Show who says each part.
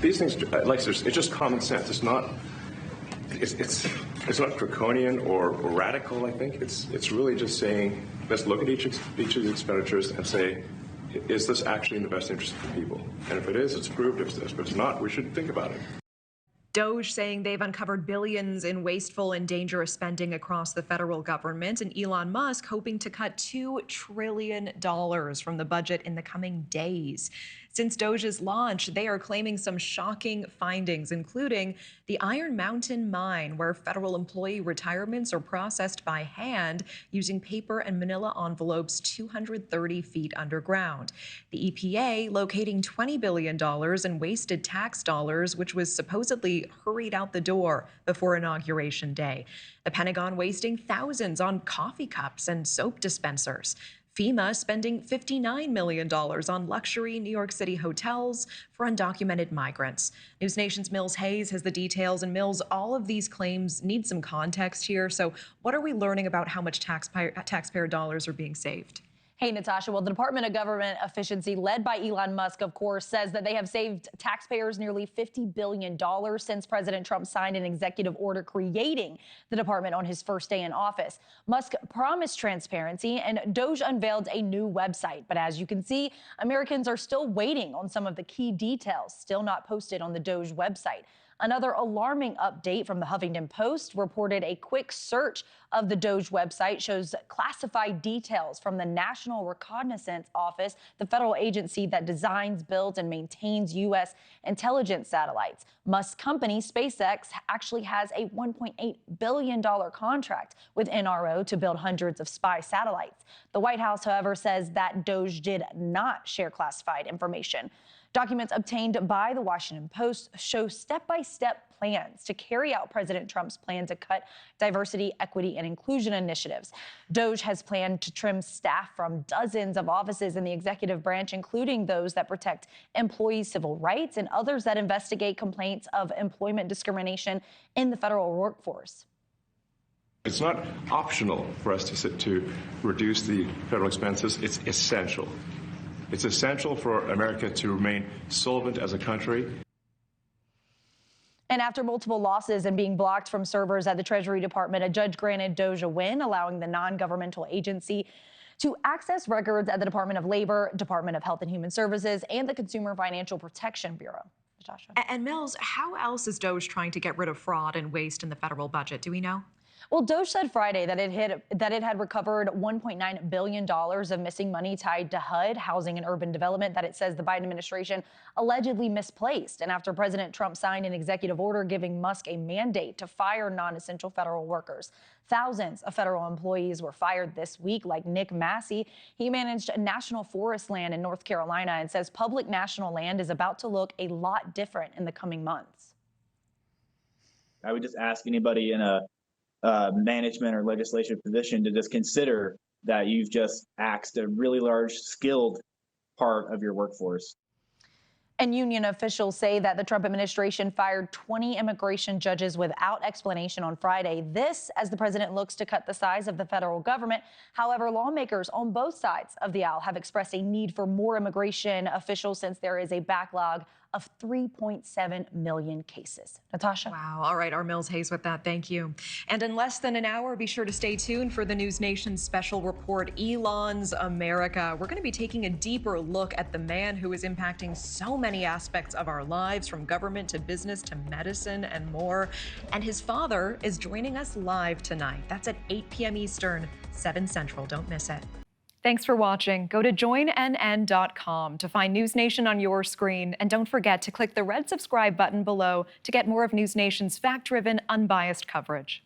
Speaker 1: these things, it's just common sense. It's not. It's not draconian or radical. I think it's really just saying, let's look at each of the expenditures and say, is this actually in the best interest of the people? And if it is, it's approved. If it's not, we should think about it.
Speaker 2: DOGE saying they've uncovered billions in wasteful and dangerous spending across the federal government, and Elon Musk hoping to cut $2 trillion from the budget in the coming days. Since DOGE's launch, they are claiming some shocking findings, including the Iron Mountain mine, where federal employee retirements are processed by hand using paper and manila envelopes 230 feet underground. The EPA locating $20 billion in wasted tax dollars, which was supposedly hurried out the door before Inauguration Day. The Pentagon wasting thousands on coffee cups and soap dispensers. FEMA spending $59 million on luxury New York City hotels for undocumented migrants. NewsNation's Mills Hayes has the details. And Mills, all of these claims need some context here. So what are we learning about how much taxpayer dollars are being saved?
Speaker 3: Hey, Natasha. Well, the Department of Government Efficiency, led by Elon Musk, of course, says that they have saved taxpayers nearly $50 billion since President Trump signed an executive order creating the department on his first day in office. Musk promised transparency, and DOGE unveiled a new website. But as you can see, Americans are still waiting on some of the key details, still not posted on the DOGE website. Another alarming update from the Huffington Post reported a quick search of the DOGE website shows classified details from the National Reconnaissance Office, the federal agency that designs, builds, and maintains U.S. intelligence satellites. Musk's company, SpaceX, actually has a $1.8 billion contract with NRO to build hundreds of spy satellites. The White House, however, says that DOGE did not share classified information. Documents obtained by the Washington Post show step-by-step plans to carry out President Trump's plan to cut diversity, equity, and inclusion initiatives. DOGE has planned to trim staff from dozens of offices in the executive branch, including those that protect employees' civil rights and others that investigate complaints of employment discrimination in the federal workforce.
Speaker 1: It's not optional for us to reduce the federal expenses. It's essential. It's essential for America to remain solvent as a country.
Speaker 3: And after multiple losses and being blocked from servers at the Treasury Department, a judge granted DOGE a win, allowing the non-governmental agency to access records at the Department of Labor, Department of Health and Human Services, and the Consumer Financial Protection Bureau. Natasha.
Speaker 2: And Mills, how else is DOGE trying to get rid of fraud and waste in the federal budget? Do we know?
Speaker 3: Well, DOGE said Friday that it had recovered $1.9 billion of missing money tied to HUD, housing and urban development, that it says the Biden administration allegedly misplaced. And after President Trump signed an executive order giving Musk a mandate to fire non-essential federal workers. Thousands of federal employees were fired this week, like Nick Massey. He managed national forest land in North Carolina and says public national land is about to look a lot different in the coming months.
Speaker 4: I would just ask anybody in a management or legislative position to just consider that you've just axed a really large skilled part of your workforce.
Speaker 3: And union officials say that the Trump administration fired 20 immigration judges without explanation on Friday. This as the president looks to cut the size of the federal government. However, lawmakers on both sides of the aisle have expressed a need for more immigration officials since there is a backlog of 3.7 million cases. Natasha.
Speaker 2: Wow. All right. Our Mills Hayes with that. Thank you. And in less than an hour, be sure to stay tuned for the News Nation special report, Elon's America. We're going to be taking a deeper look at the man who is impacting so many aspects of our lives, from government to business to medicine and more. And his father is joining us live tonight. That's at 8 p.m. Eastern, 7 Central. Don't miss it. Thanks for watching. Go to joinnn.com to find News Nation on your screen. And don't forget to click the red subscribe button below to get more of News Nation's fact-driven, unbiased coverage.